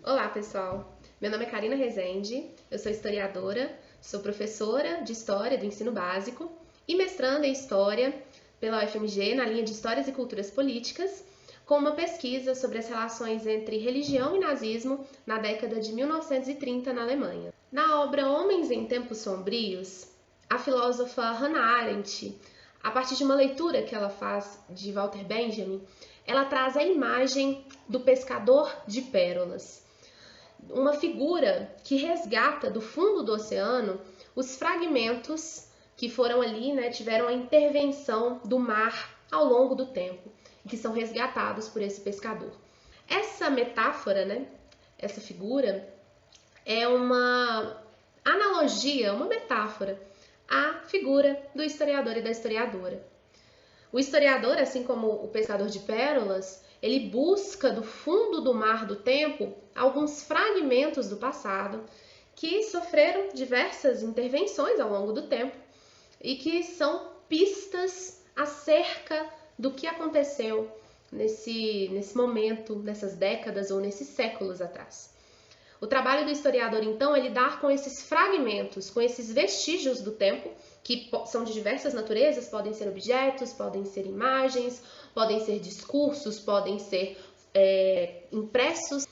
Olá, pessoal! Meu nome é Karina Rezende, eu sou historiadora, sou professora de História do Ensino Básico e mestranda em História pela UFMG na linha de Histórias e Culturas Políticas, com uma pesquisa sobre as relações entre religião e nazismo na década de 1930 na Alemanha. Na obra Homens em Tempos Sombrios, a filósofa Hannah Arendt, a partir de uma leitura que ela faz de Walter Benjamin, ela traz a imagem do pescador de pérolas, uma figura que resgata do fundo do oceano os fragmentos que foram ali, tiveram a intervenção do mar ao longo do tempo, e que são resgatados por esse pescador. Essa metáfora, essa figura, é uma analogia, uma metáfora à figura do historiador e da historiadora. O historiador, assim como o pescador de pérolas, ele busca do fundo do mar do tempo alguns fragmentos do passado que sofreram diversas intervenções ao longo do tempo e que são pistas acerca do que aconteceu nesse momento, nessas décadas ou nesses séculos atrás. O trabalho do historiador, então, é lidar com esses fragmentos, com esses vestígios do tempo, que são de diversas naturezas, podem ser objetos, podem ser imagens, podem ser discursos, podem ser impressos.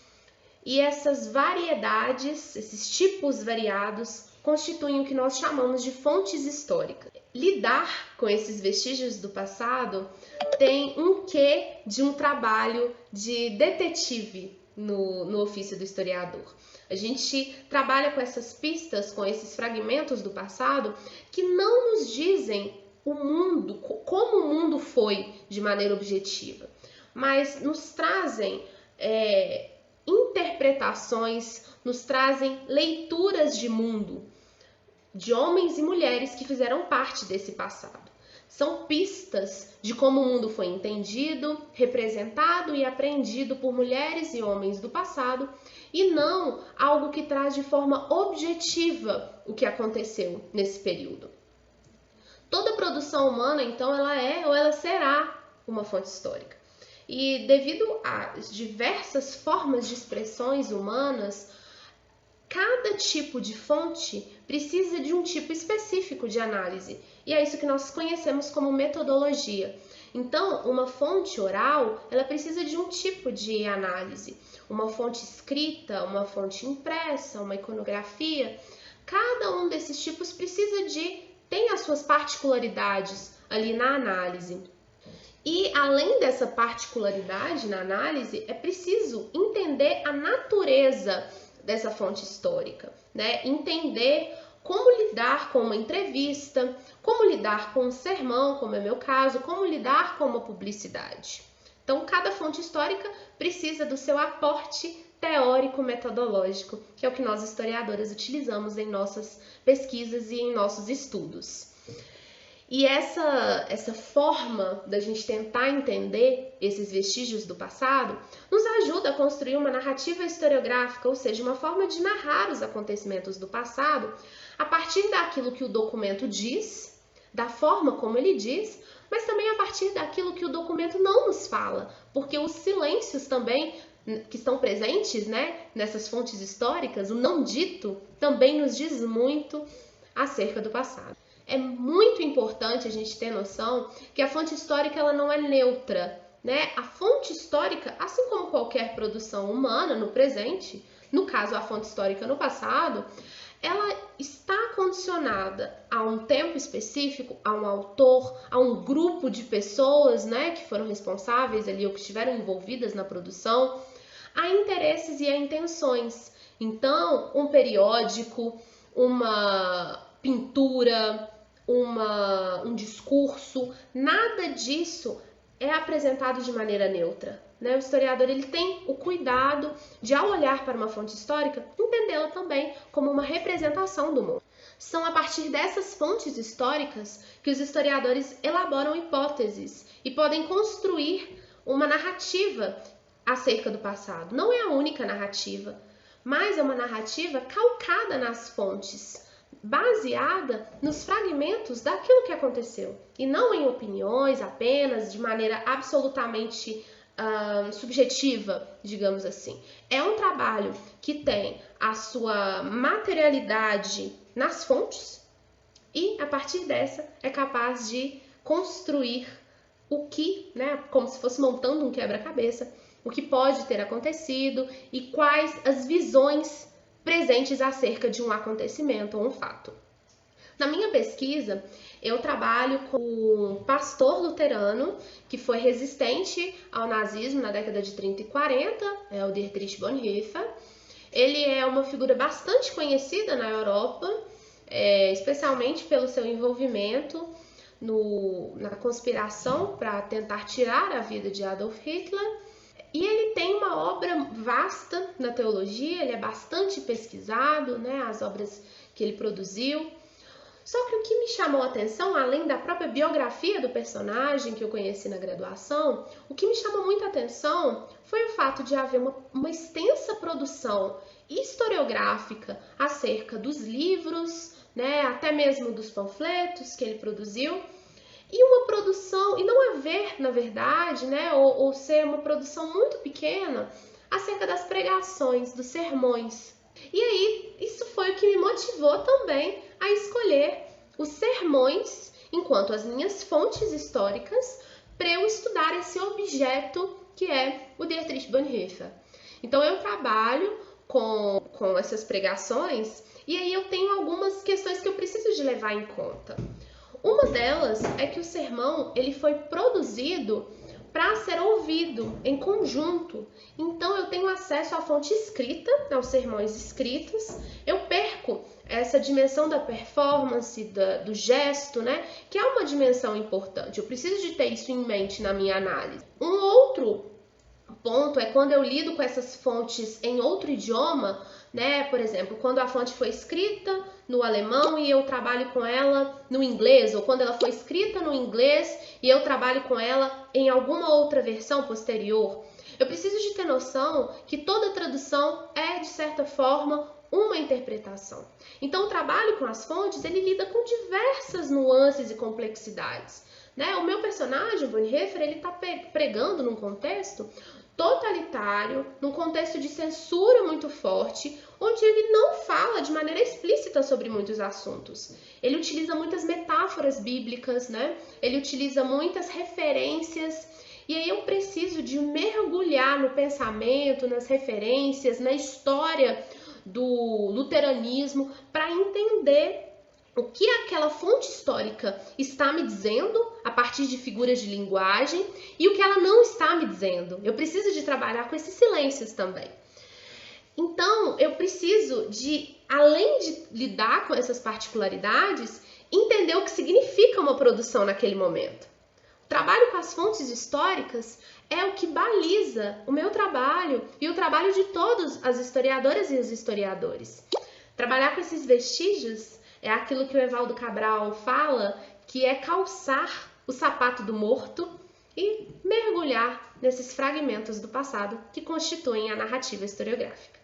E essas variedades, esses tipos variados, constituem o que nós chamamos de fontes históricas. Lidar com esses vestígios do passado tem um quê de um trabalho de detetive no ofício do historiador. A gente trabalha com essas pistas, com esses fragmentos do passado que não nos dizem o mundo, como o mundo foi de maneira objetiva, mas nos trazem interpretações, nos trazem leituras de mundo, de homens e mulheres que fizeram parte desse passado. São pistas de como o mundo foi entendido, representado e apreendido por mulheres e homens do passado, e não algo que traz de forma objetiva o que aconteceu nesse período. Toda produção humana, então, ela é ou ela será uma fonte histórica. E devido às diversas formas de expressões humanas, cada tipo de fonte precisa de um tipo específico de análise, e é isso que nós conhecemos como metodologia. Então, uma fonte oral, ela precisa de um tipo de análise. Uma fonte escrita, uma fonte impressa, uma iconografia, cada um desses tipos tem as suas particularidades ali na análise. E além dessa particularidade na análise, é preciso entender a natureza dessa fonte histórica, Entender como lidar com uma entrevista, como lidar com um sermão, como é meu caso, como lidar com uma publicidade. Então, cada fonte histórica precisa do seu aporte teórico-metodológico, que é o que nós historiadoras utilizamos em nossas pesquisas e em nossos estudos. E essa forma da gente tentar entender esses vestígios do passado nos ajuda a construir uma narrativa historiográfica, ou seja, uma forma de narrar os acontecimentos do passado a partir daquilo que o documento diz, da forma como ele diz, mas também a partir daquilo que o documento não nos fala, porque os silêncios também que estão presentes, nessas fontes históricas, o não dito também nos diz muito acerca do passado. É muito importante a gente ter noção que a fonte histórica ela não é neutra, A fonte histórica, assim como qualquer produção humana no presente, no caso a fonte histórica no passado, ela está condicionada a um tempo específico, a um autor, a um grupo de pessoas, que foram responsáveis ali ou que estiveram envolvidas na produção, a interesses e a intenções. Então, um periódico, uma pintura, um discurso, nada disso é apresentado de maneira neutra. O historiador ele tem o cuidado de, ao olhar para uma fonte histórica, entendê-la também como uma representação do mundo. São a partir dessas fontes históricas que os historiadores elaboram hipóteses e podem construir uma narrativa acerca do passado. Não é a única narrativa, mas é uma narrativa calcada nas fontes, baseada nos fragmentos daquilo que aconteceu, e não em opiniões apenas, de maneira absolutamente subjetiva, digamos assim. É um trabalho que tem a sua materialidade nas fontes e, a partir dessa, é capaz de construir o que, né, como se fosse montando um quebra-cabeça, o que pode ter acontecido e quais as visões presentes acerca de um acontecimento ou um fato. Na minha pesquisa, eu trabalho com um pastor luterano que foi resistente ao nazismo na década de 30 e 40, é o Dietrich Bonhoeffer. Ele é uma figura bastante conhecida na Europa, especialmente pelo seu envolvimento na conspiração para tentar tirar a vida de Adolf Hitler. E ele tem uma obra vasta na teologia, ele é bastante pesquisado, né, as obras que ele produziu. Só que o que me chamou a atenção, além da própria biografia do personagem que eu conheci na graduação, o que me chamou muita atenção foi o fato de haver uma extensa produção historiográfica acerca dos livros, né, até mesmo dos panfletos que ele produziu, e uma produção, e não haver, na verdade, né, ou ser uma produção muito pequena acerca das pregações, dos sermões. E aí, isso foi o que me motivou também a escolher os sermões enquanto as minhas fontes históricas para eu estudar esse objeto que é o Dietrich Bonhoeffer. Então, eu trabalho com essas pregações e aí eu tenho algumas questões que eu preciso de levar em conta. Uma delas é que o sermão ele foi produzido para ser ouvido em conjunto. Então, eu tenho acesso à fonte escrita, aos sermões escritos. Eu perco essa dimensão da performance, do gesto, né? Que é uma dimensão importante. Eu preciso de ter isso em mente na minha análise. Um outro ponto é quando eu lido com essas fontes em outro idioma, né? Por exemplo, quando a fonte foi escrita no alemão e eu trabalho com ela no inglês, ou quando ela foi escrita no inglês e eu trabalho com ela em alguma outra versão posterior. Eu preciso de ter noção que toda tradução é, de certa forma, uma interpretação. Então, o trabalho com as fontes, ele lida com diversas nuances e complexidades, né? O meu personagem, Bonhoeffer, ele está pregando num contexto totalitário, num contexto de censura muito forte, onde ele não fala de maneira explícita sobre muitos assuntos. Ele utiliza muitas metáforas bíblicas, né? Ele utiliza muitas referências, e aí eu preciso de mergulhar no pensamento, nas referências, na história do luteranismo, para entender o que aquela fonte histórica está me dizendo a partir de figuras de linguagem e o que ela não está me dizendo. Eu preciso de trabalhar com esses silêncios também. Então, eu preciso de, além de lidar com essas particularidades, entender o que significa uma produção naquele momento. O trabalho com as fontes históricas é o que baliza o meu trabalho e o trabalho de todas as historiadoras e os historiadores. Trabalhar com esses vestígios é aquilo que o Evaldo Cabral fala, que é calçar o sapato do morto e mergulhar nesses fragmentos do passado que constituem a narrativa historiográfica.